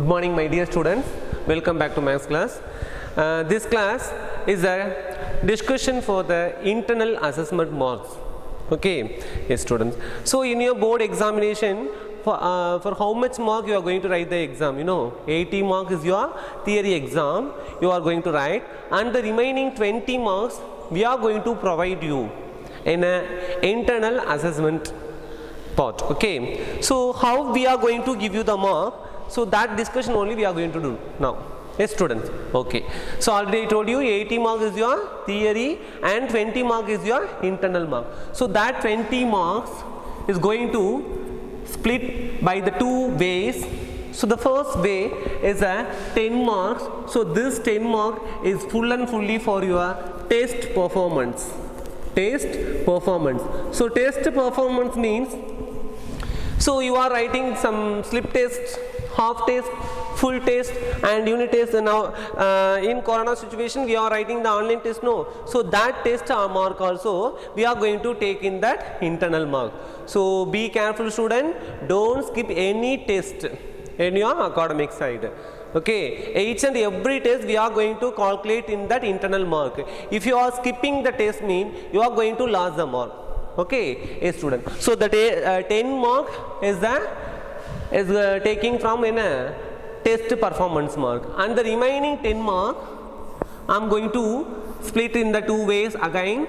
Good morning, my dear students. Welcome back to maths class. This class is a discussion for the internal assessment marks. Okay, yes, students. So, in your board examination, for how much mark you are going to write the exam? 80 marks is your theory exam you are going to write, and the remaining 20 marks we are going to provide you in an internal assessment part. Okay, so how we are going to give you the mark? So that discussion only we are going to do now. Yes, students. Okay, so already I told you 80 marks is your theory and 20 marks is your internal mark. So that 20 marks is going to split by the two ways. So the first way is a 10 marks. So this 10 mark is full and fully for your test performance. Test performance. So test performance means, so you are writing some slip test, half test, full test and unit test. Now in corona situation we are writing the online test, no. So that test mark also we are going to take in that internal mark. So be careful, student, don't skip any test in your academic side. Okay, each and every test we are going to calculate in that internal mark. If you are skipping the test, mean you are going to lose the mark. Okay, a student. So the 10 mark is taking from in a test performance mark, and the remaining 10 mark I am going to split in the two ways again.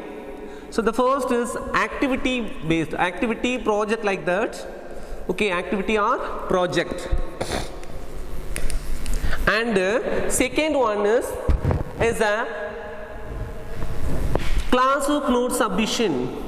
So the first is activity based, activity project like that. Okay, activity or project, and second one is a classwork note submission.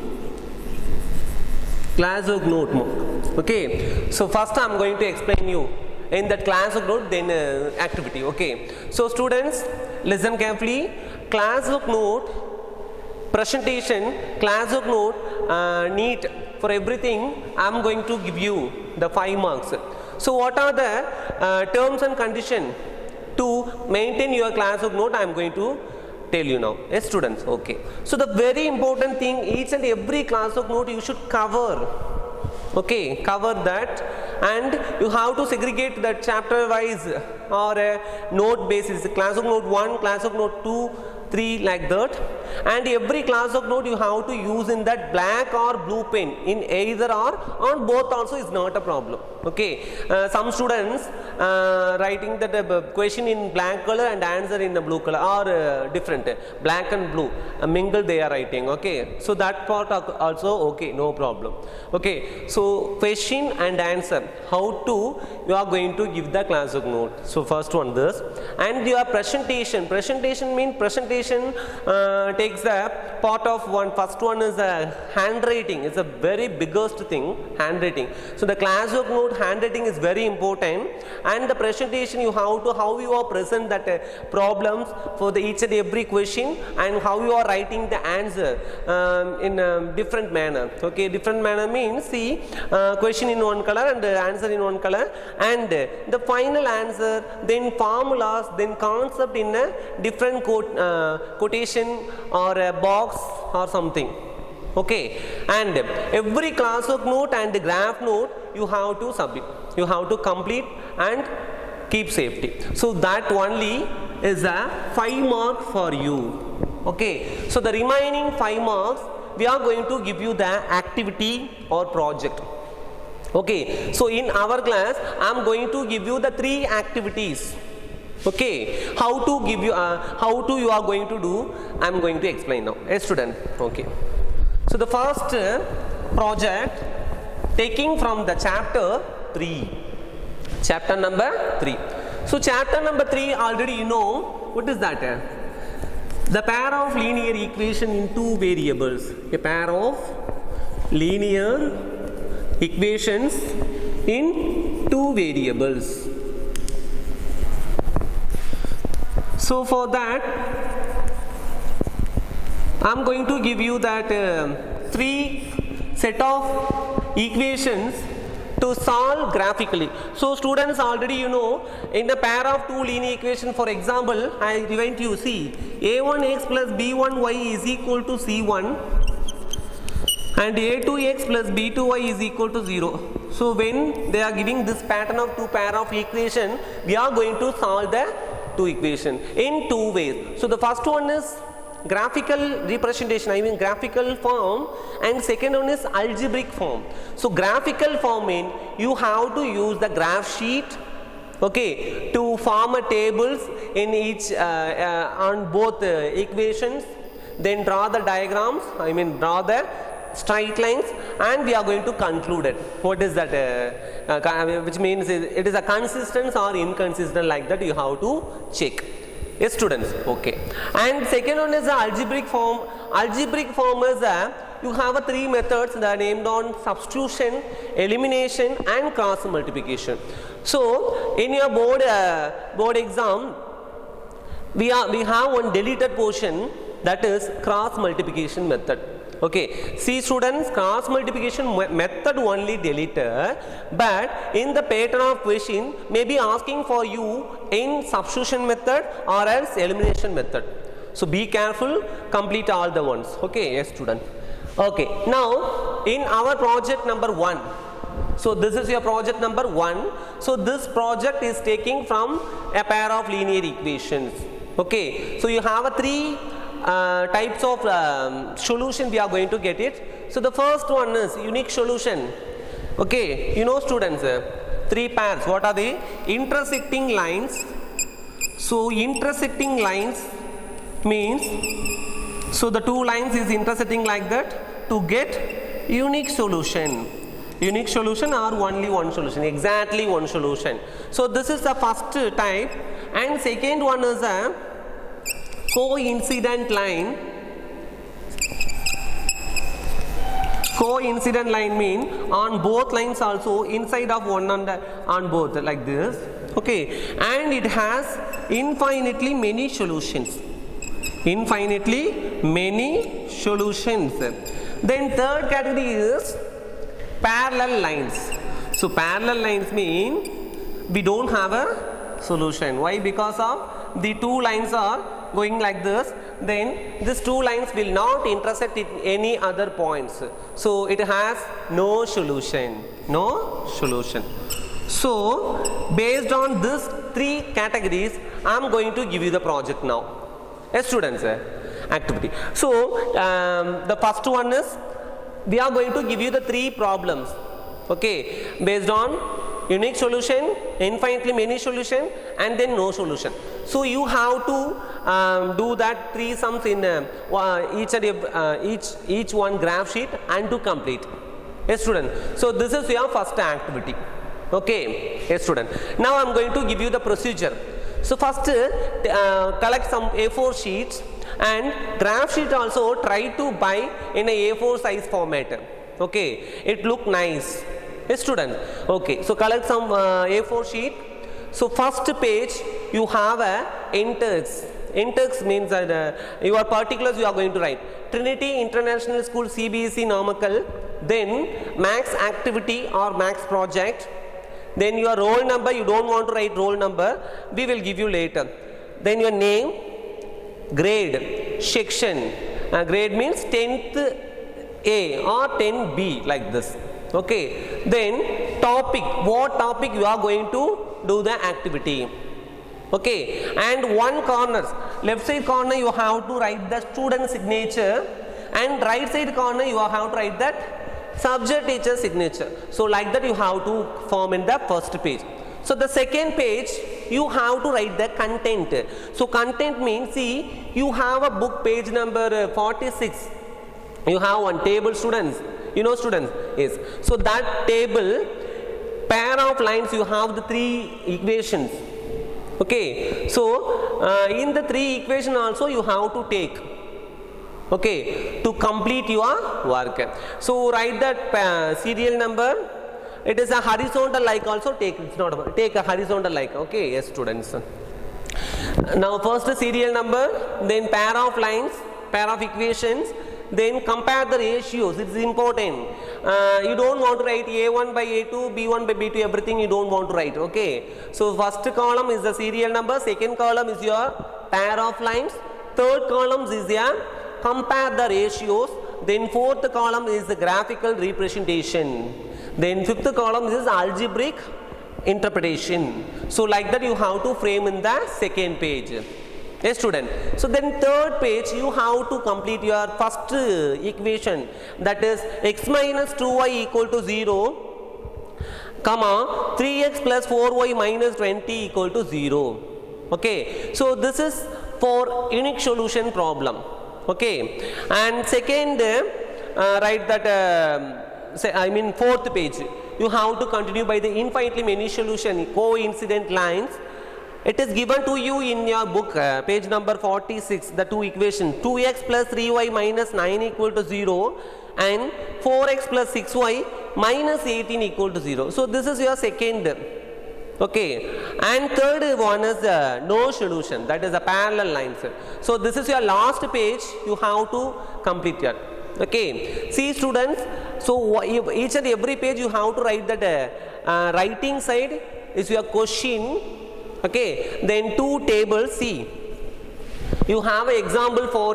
Classwork note mark. Okay, so first I am going to explain you in that classwork note, then activity. Okay, so students, listen carefully. Classwork note, presentation, classwork note, NEET, for everything I am going to give you the 5 marks. So what are the terms and conditions to maintain your classwork note? I am going to tell you now. Yes, students. Okay, so the very important thing, each and every classwork note you should cover. Okay, cover that, and you have to segregate that chapter wise or a note basis, classwork note 1, classwork note 2, 3, like that, and every classwork note you have to use in that black or blue pen, in either or on both also is not a problem. Okay, some students writing that question in black color and answer in the blue color, or different, black and blue mingled they are writing. Okay, so that part also okay, no problem. Okay, so question and answer, how to you are going to give the classwork note. So first one this, and your presentation. Presentation means presentation takes the part of one. First one is a handwriting. It's a very biggest thing, handwriting. So the classwork note handwriting is very important, and the presentation you have to how you are present that problems for the each and every question, and how you are writing the answer in a different manner. Okay, different manner means, see, question in one color and answer in one color, and the final answer, then formulas, then concept in a different quotation or a box or something. Okay, and every classwork note and graph note you have to submit, you have to complete and keep safety. So that only is a 5 mark for you. Okay, so the remaining 5 marks we are going to give you the activity or project. Okay, so in our class I am going to give you the 3 activities. Okay, how to give you how to you are going to do, I am going to explain now. A student. Okay, so the first project taking from the chapter 3, chapter number 3. So chapter number 3 already you know what is that? The pair of linear equation in 2 variables. A pair of linear equations in 2 variables. So for that I am going to give you that 3 set of equations to solve graphically. So students, already you know, in a pair of 2 linear equations, for example, I remind you, see, a1x plus b1y is equal to c1 and a2x plus b2y is equal to 0. So when they are giving this pattern of two pair of equation, we are going to solve the two equation in two ways. So the first one is graphical representation, I mean graphical form, and second one is algebraic form. So graphical form means you have to use the graph sheet, okay, to form a tables in each on both equations, then draw the diagrams, I mean draw the straight lines, and we are going to conclude it. What is that? Which means it is a consistent or inconsistent, like that you have to check. Yes, students. Okay. And second one is the algebraic form. Algebraic form is you have a three methods that are named on substitution, elimination, and cross multiplication. So in your board exam, we have one deleted portion, that is cross multiplication method. Okay, see students, cross multiplication method only deleted, but in the pattern of question may be asking for you in substitution method or else elimination method. So be careful, complete all the ones. Okay, yes student. Okay, now in our project number 1, so this is your project number 1. So this project is taking from a pair of linear equations. Okay, so you have a three types of solution we are going to get it. So the first one is unique solution. Okay, you know students, three pairs, what are they? Intersecting lines. So intersecting lines means, so the two lines is intersecting like that to get unique solution. Unique solution or only one solution, exactly one solution. So this is the first type, and second one is a coincident line. Coincident line mean on both lines also inside of one on both, like this. Okay, and it has infinitely many solutions. Infinitely many solutions. Then third category is parallel lines. So parallel lines mean we don't have a solution. Why? Because of the two lines are going like this, then these two lines will not intersect at any other points. So it has no solution. No solution. So based on these three categories, I am going to give you the project now. Yes students, activity. So the first one is, we are going to give you the three problems, okay, based on unique solution, infinitely many solution, and then no solution. So you have to do that three sums in each one graph sheet and to complete. Yes student. So this is your first activity. Okay, yes student. Now I am going to give you the procedure. So first collect some A4 sheets, and graph sheet also try to buy in a A4 size format. Okay, it look nice. Yes student. Okay, so collect some A4 sheet. So first page you have a in-text. In-text means that your particulars you are going to write. Trinity International School CBSE Namakkal, then max activity or max project, then your roll number, you don't want to write roll number, we will give you later. Then your name, grade, section, grade means 10th A or 10B, like this. Okay, then topic, what topic you are going to do the activity. Okay, and one corner, left side corner you have to write the student signature, and right side corner you have to write that subject teacher signature. So like that you have to form in the first page. So the second page you have to write the content. So content means, see, you have a book page number 46. You have one table students. You know students? Yes. So that table, pair of lines, you have the three equations. Okay. So in the three equation also you have to take. Okay, to complete your work. So write that serial number. It is a horizontal like also take. It's not take a horizontal like. Okay, yes students. Now first serial number, then pair of lines, pair of equations, then compare the ratios. It's important. You don't want to write A1 by A2, B1 by B2, everything you don't want to write. Okay. So first column is the serial number, second column is your pair of lines, third column is your compare the ratios, then fourth column is the graphical representation. Then fifth column is algebraic interpretation. So like that you have to frame in the second page. Yes student. So then third page you have to complete your first equation, that is x minus 2y equal to 0, comma 3x plus 4y minus 20 equal to 0. Okay. So this is for unique solution problem. Okay. And second write that fourth page you have to continue by the infinitely many solution coincident lines. It is given to you in your book, page number 46, the two equations, 2x plus 3y minus 9 equal to 0 and 4x plus 6y minus 18 equal to 0. So this is your second. Okay. And third one is no solution, that is a parallel lines. So this is your last page, you have to complete your. Okay. See students, so each and every page you have to write that writing side is your question. Okay, then two tables. See, you have an example for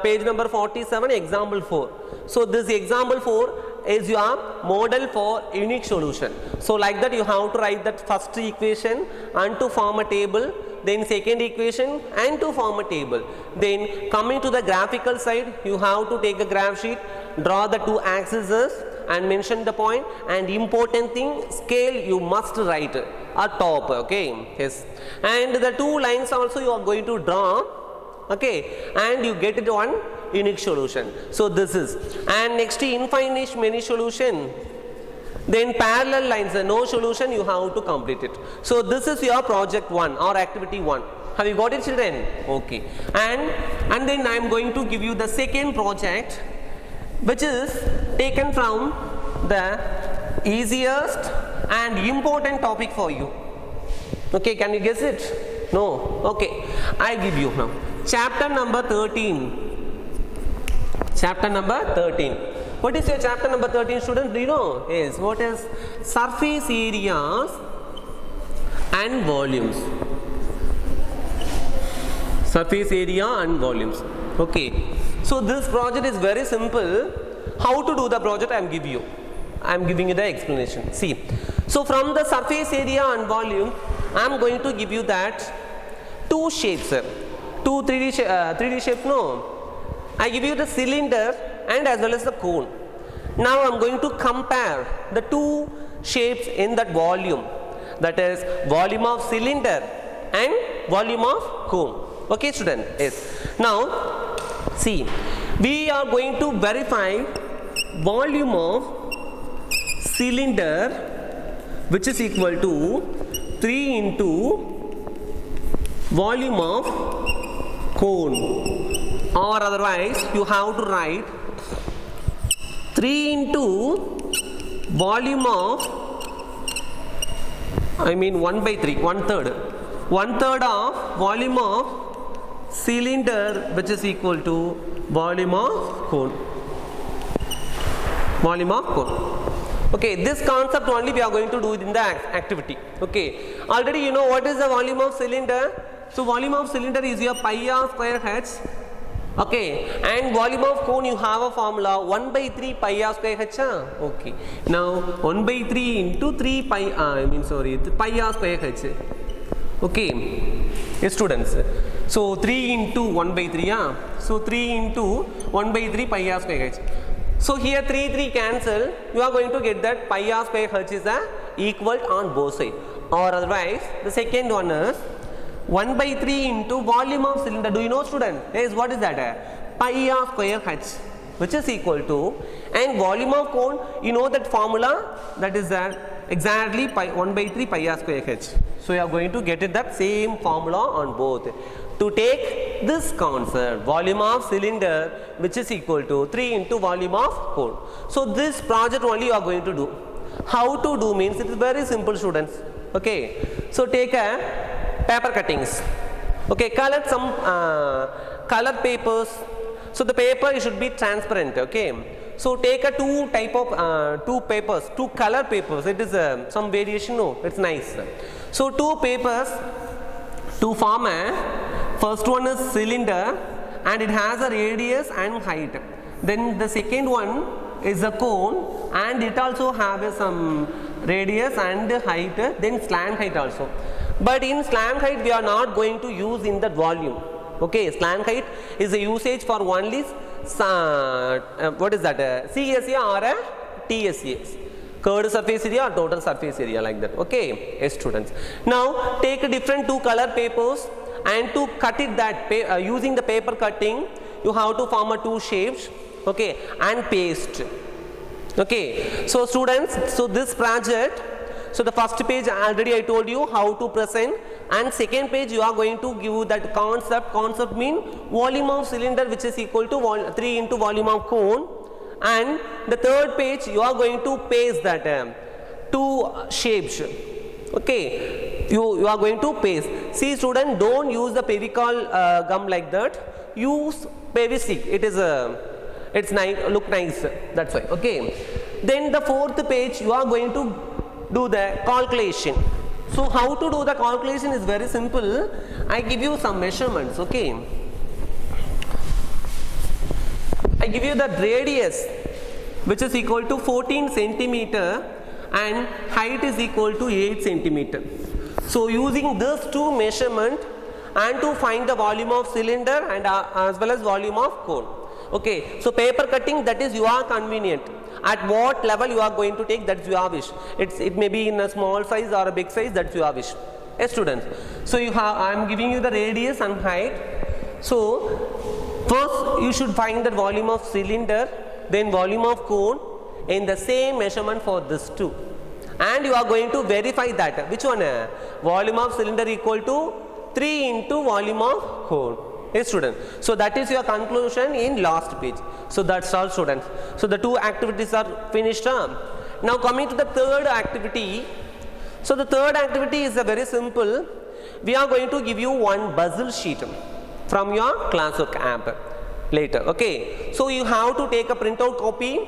page number 47, example 4. So this example 4 is your model for unique solution. So like that you have to write that first equation and to form a table, then second equation and to form a table. Then coming to the graphical side, you have to take a graph sheet, draw the two axes and mention the point, and important thing, scale you must write at top. Okay, yes, and the two lines also you are going to draw. Okay, and you get it one unique solution. So this is, and next infinite many solution, then parallel lines, no solution, you have to complete it. So this is your project 1 or activity 1. Have you got it children? Okay, and then I am going to give you the second project, which is taken from the easiest and important topic for you. Okay, can you guess it? No? Okay, I give you now. Chapter number 13. Chapter number 13. What is your chapter number 13, students? Do you know? Yes, what is surface areas and volumes? Surface area and volumes. Okay. So this project is very simple. How to do the project I am giving you the explanation. See, so from the surface area and volume I am going to give you that two shapes, two 3D shape. No, I give you the cylinder and as well as the cone. Now I am going to compare the two shapes in that volume, that is volume of cylinder and volume of cone. Okay student? Yes. Now see, we are going to verify volume of cylinder, which is equal to 3 into volume of cone, or otherwise you have to write 3 into volume of 1 by 3, 1/3 of volume of cylinder, which is equal to volume of cone. Volume of cone. Okay, this concept only we are going to do in the activity. Okay, already you know what is the volume of cylinder. So volume of cylinder is your pi r square h. Okay, and volume of cone you have a formula 1 by 3 pi r square h. Okay, now 1 by 3 into 3 pi pi r square h. Okay, yes students. So 3 into 1 by 3. So 3 into 1 by 3 pi r square h. So here 3 cancel. You are going to get that pi r square h is equal on both sides. Or otherwise, the second one is 1 by 3 into volume of cylinder. Do you know student? Yes, what is that? Pi r square h, which is equal to, and volume of cone, you know that formula, that is that exactly 1 by 3 pi r square h. So you are going to get it that same formula on both. To take this concept, volume of cylinder, which is equal to 3 into volume of cone. So this project only you are going to do. How to do means it is very simple students. Okay, so take a paper cuttings. Okay, color some color papers. So the paper should be transparent. Okay, so take a two papers, two color papers. It is some variation. No, it's nice. So two papers to form a, first one is cylinder and it has a radius and height. Then the second one is a cone and it also have some radius and height, then slant height also. But in slant height we are not going to use in that volume. Okay, slant height is a usage for only what is that, CSA or a TSA, curved surface area or total surface area, like that. Okay, yes students. Now take different two color papers and to cut it that using the paper cutting you have to form a two shapes, okay, and paste. Okay, so students, so this project, so the first page already I told you how to present, and second page you are going to give that concept mean volume of cylinder which is equal to 3 into volume of cone, and the third page you are going to paste that two shapes. Okay, you are going to paste. See student, don't use the Fevicol gum like that, use Fevistick. It is it's nice, look nice, that's why. Okay, then the fourth page you are going to do the calculation. So how to do the calculation is very simple. I give you some measurements. Okay, I give you the radius which is equal to 14 centimeter and height is equal to 8 centimeter. So using these two measurement and to find the volume of cylinder and as well as volume of cone. Okay, so paper cutting, that is you are convenient. At what level you are going to take, that's your wish. It may be in a small size or a big size, that's your wish. Yes students, so I am giving you the radius and height. So first you should find the volume of cylinder, then volume of cone in the same measurement for this two, and you are going to verify that which one, volume of cylinder equal to 3 into volume of cone. Yes student, so that is your conclusion in last page. So that's all students. So the two activities are finished. Now coming to the third activity. So the third activity is a very simple. We are going to give you one puzzle sheet from your classwork app later. Okay, so you have to take a printout copy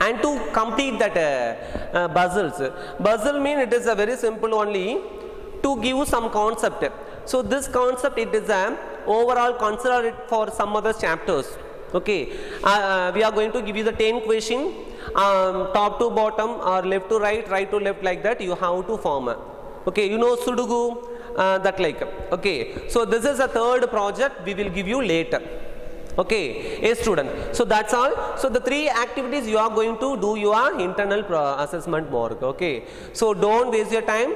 and to complete that puzzles. Puzzle mean it is a very simple only to give some concept. So this concept, it is a overall, consider it for some other chapters. Okay, we are going to give you the 10 question, top to bottom or left to right, right to left, like that you have to form. Okay, you know Sudoku, that like. Okay, so this is a third project we will give you later. Okay, yes student, so that's all. So the three activities you are going to do your internal assessment work. Okay, so don't waste your time,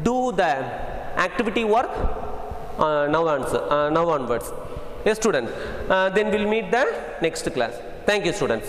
do the activity work now onwards. Yes student, then we'll meet the next class. Thank you students.